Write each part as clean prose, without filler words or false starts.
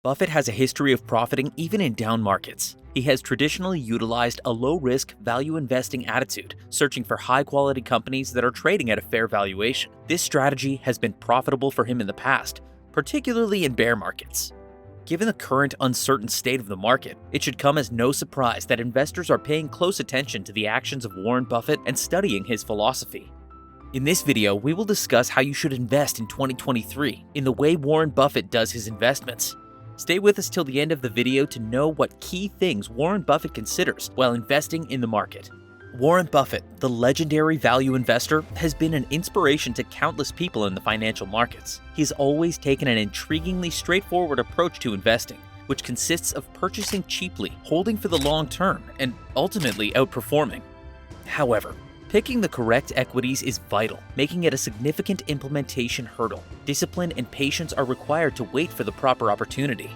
Buffett has a history of profiting even in down markets. He has traditionally utilized a low-risk, value investing attitude, searching for high-quality companies that are trading at a fair valuation. This strategy has been profitable for him in the past, particularly in bear markets. Given the current uncertain state of the market, it should come as no surprise that investors are paying close attention to the actions of Warren Buffett and studying his philosophy. In this video, we will discuss how you should invest in 2023 in the way Warren Buffett does his investments. Stay with us till the end of the video to know what key things Warren Buffett considers while investing in the market. Warren Buffett, the legendary value investor, has been an inspiration to countless people in the financial markets. He's always taken an intriguingly straightforward approach to investing, which consists of purchasing cheaply, holding for the long term, and ultimately outperforming. However, picking the correct equities is vital, making it a significant implementation hurdle. Discipline and patience are required to wait for the proper opportunity.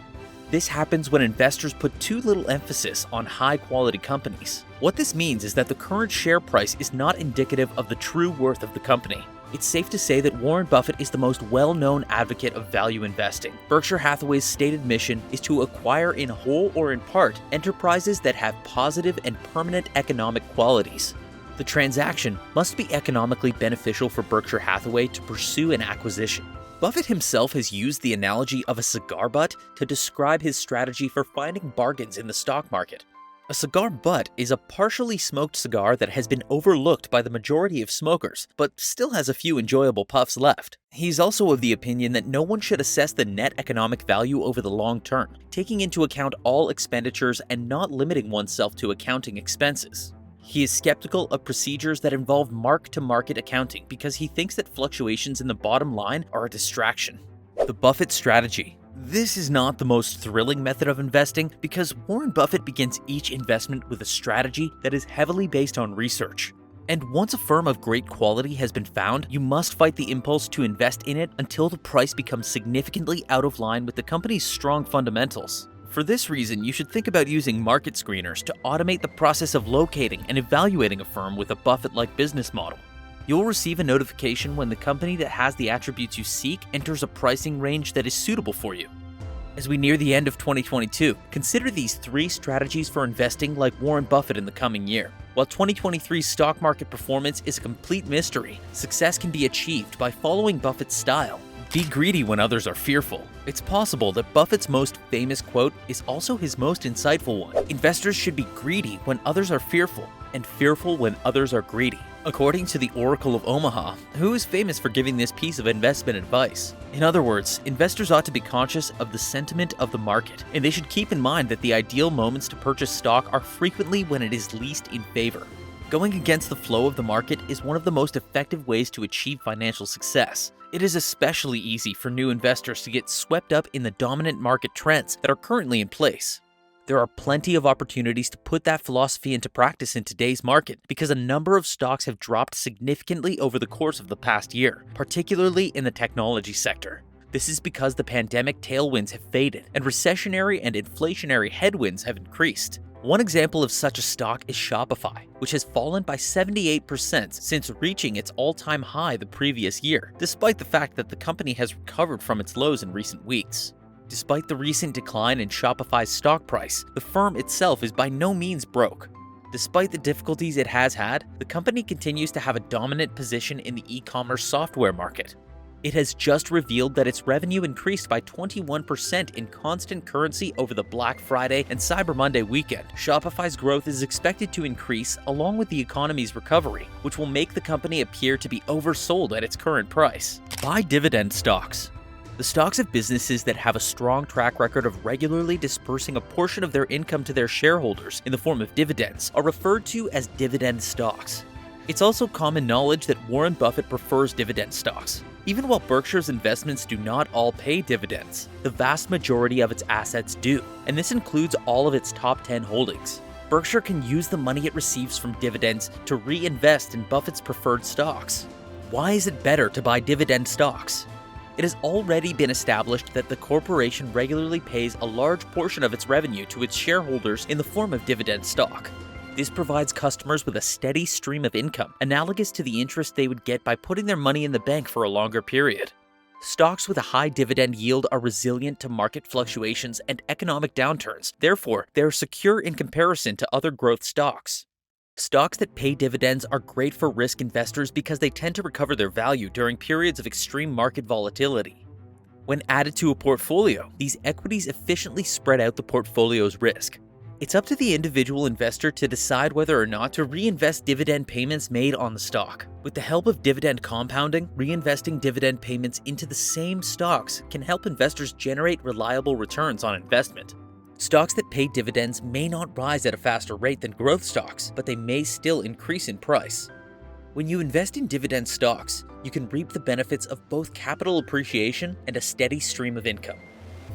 This happens when investors put too little emphasis on high-quality companies. What this means is that the current share price is not indicative of the true worth of the company. It's safe to say that Warren Buffett is the most well-known advocate of value investing. Berkshire Hathaway's stated mission is to acquire in whole or in part enterprises that have positive and permanent economic qualities. The transaction must be economically beneficial for Berkshire Hathaway to pursue an acquisition. Buffett himself has used the analogy of a cigar butt to describe his strategy for finding bargains in the stock market. A cigar butt is a partially smoked cigar that has been overlooked by the majority of smokers, but still has a few enjoyable puffs left. He's also of the opinion that no one should assess the net economic value over the long term, taking into account all expenditures and not limiting oneself to accounting expenses. He is skeptical of procedures that involve mark-to-market accounting because he thinks that fluctuations in the bottom line are a distraction. The Buffett strategy. This is not the most thrilling method of investing because Warren Buffett begins each investment with a strategy that is heavily based on research. And once a firm of great quality has been found, you must fight the impulse to invest in it until the price becomes significantly out of line with the company's strong fundamentals. For this reason, you should think about using market screeners to automate the process of locating and evaluating a firm with a Buffett-like business model. You'll receive a notification when the company that has the attributes you seek enters a pricing range that is suitable for you. As we near the end of 2022, consider these 3 strategies for investing like Warren Buffett in the coming year. While 2023's stock market performance is a complete mystery, success can be achieved by following Buffett's style. Be greedy when others are fearful. It's possible that Buffett's most famous quote is also his most insightful one. Investors should be greedy when others are fearful, and fearful when others are greedy. According to the Oracle of Omaha, who is famous for giving this piece of investment advice. In other words, investors ought to be conscious of the sentiment of the market, and they should keep in mind that the ideal moments to purchase stock are frequently when it is least in favor. Going against the flow of the market is one of the most effective ways to achieve financial success. It is especially easy for new investors to get swept up in the dominant market trends that are currently in place. There are plenty of opportunities to put that philosophy into practice in today's market because a number of stocks have dropped significantly over the course of the past year, particularly in the technology sector. This is because the pandemic tailwinds have faded and recessionary and inflationary headwinds have increased. One example of such a stock is Shopify, which has fallen by 78% since reaching its all-time high the previous year, despite the fact that the company has recovered from its lows in recent weeks. Despite the recent decline in Shopify's stock price, the firm itself is by no means broke. Despite the difficulties it has had, the company continues to have a dominant position in the e-commerce software market. It has just revealed that its revenue increased by 21% in constant currency over the Black Friday and Cyber Monday weekend. Shopify's growth is expected to increase along with the economy's recovery, which will make the company appear to be oversold at its current price. Buy dividend stocks. The stocks of businesses that have a strong track record of regularly dispersing a portion of their income to their shareholders in the form of dividends are referred to as dividend stocks. It's also common knowledge that Warren Buffett prefers dividend stocks. Even while Berkshire's investments do not all pay dividends, the vast majority of its assets do, and this includes all of its top 10 holdings. Berkshire can use the money it receives from dividends to reinvest in Buffett's preferred stocks. Why is it better to buy dividend stocks? It has already been established that the corporation regularly pays a large portion of its revenue to its shareholders in the form of dividend stock. This provides customers with a steady stream of income, analogous to the interest they would get by putting their money in the bank for a longer period. Stocks with a high dividend yield are resilient to market fluctuations and economic downturns. Therefore, they are secure in comparison to other growth stocks. Stocks that pay dividends are great for risk investors because they tend to recover their value during periods of extreme market volatility. When added to a portfolio, these equities efficiently spread out the portfolio's risk. It's up to the individual investor to decide whether or not to reinvest dividend payments made on the stock. With the help of dividend compounding, reinvesting dividend payments into the same stocks can help investors generate reliable returns on investment. Stocks that pay dividends may not rise at a faster rate than growth stocks, but they may still increase in price. When you invest in dividend stocks, you can reap the benefits of both capital appreciation and a steady stream of income.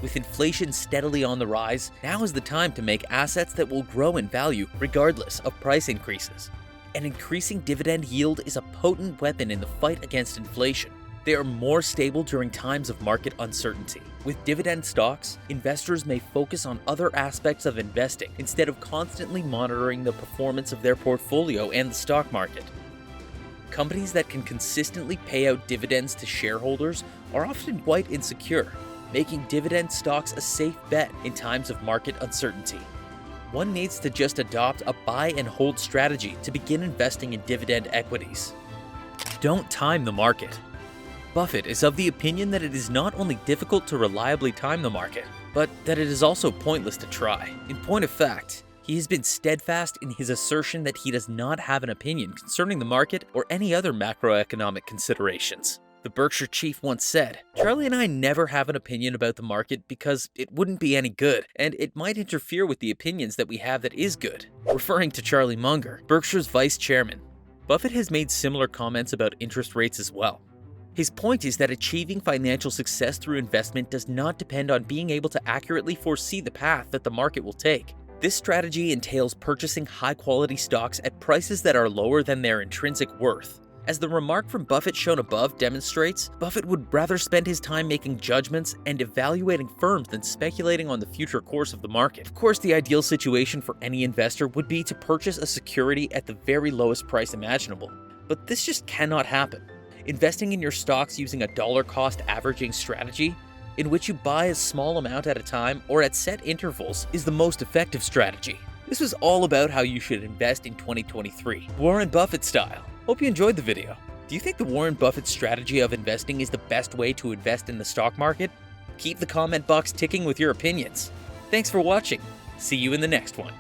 With inflation steadily on the rise, now is the time to make assets that will grow in value regardless of price increases. An increasing dividend yield is a potent weapon in the fight against inflation. They are more stable during times of market uncertainty. With dividend stocks, investors may focus on other aspects of investing instead of constantly monitoring the performance of their portfolio and the stock market. Companies that can consistently pay out dividends to shareholders are often quite insecure, making dividend stocks a safe bet in times of market uncertainty. One needs to just adopt a buy and hold strategy to begin investing in dividend equities. Don't time the market. Buffett is of the opinion that it is not only difficult to reliably time the market, but that it is also pointless to try. In point of fact, he has been steadfast in his assertion that he does not have an opinion concerning the market or any other macroeconomic considerations. The Berkshire chief once said, "Charlie and I never have an opinion about the market because it wouldn't be any good, and it might interfere with the opinions that we have that is good," referring to Charlie Munger, Berkshire's vice chairman. Buffett has made similar comments about interest rates as well. His point is that achieving financial success through investment does not depend on being able to accurately foresee the path that the market will take. This strategy entails purchasing high-quality stocks at prices that are lower than their intrinsic worth. As the remark from Buffett shown above demonstrates, Buffett would rather spend his time making judgments and evaluating firms than speculating on the future course of the market. Of course, the ideal situation for any investor would be to purchase a security at the very lowest price imaginable, but this just cannot happen. Investing in your stocks using a dollar-cost averaging strategy, in which you buy a small amount at a time or at set intervals, is the most effective strategy. This was all about how you should invest in 2023, Warren Buffett style. Hope you enjoyed the video. Do you think the Warren Buffett strategy of investing is the best way to invest in the stock market? Keep the comment box ticking with your opinions. Thanks for watching. See you in the next one.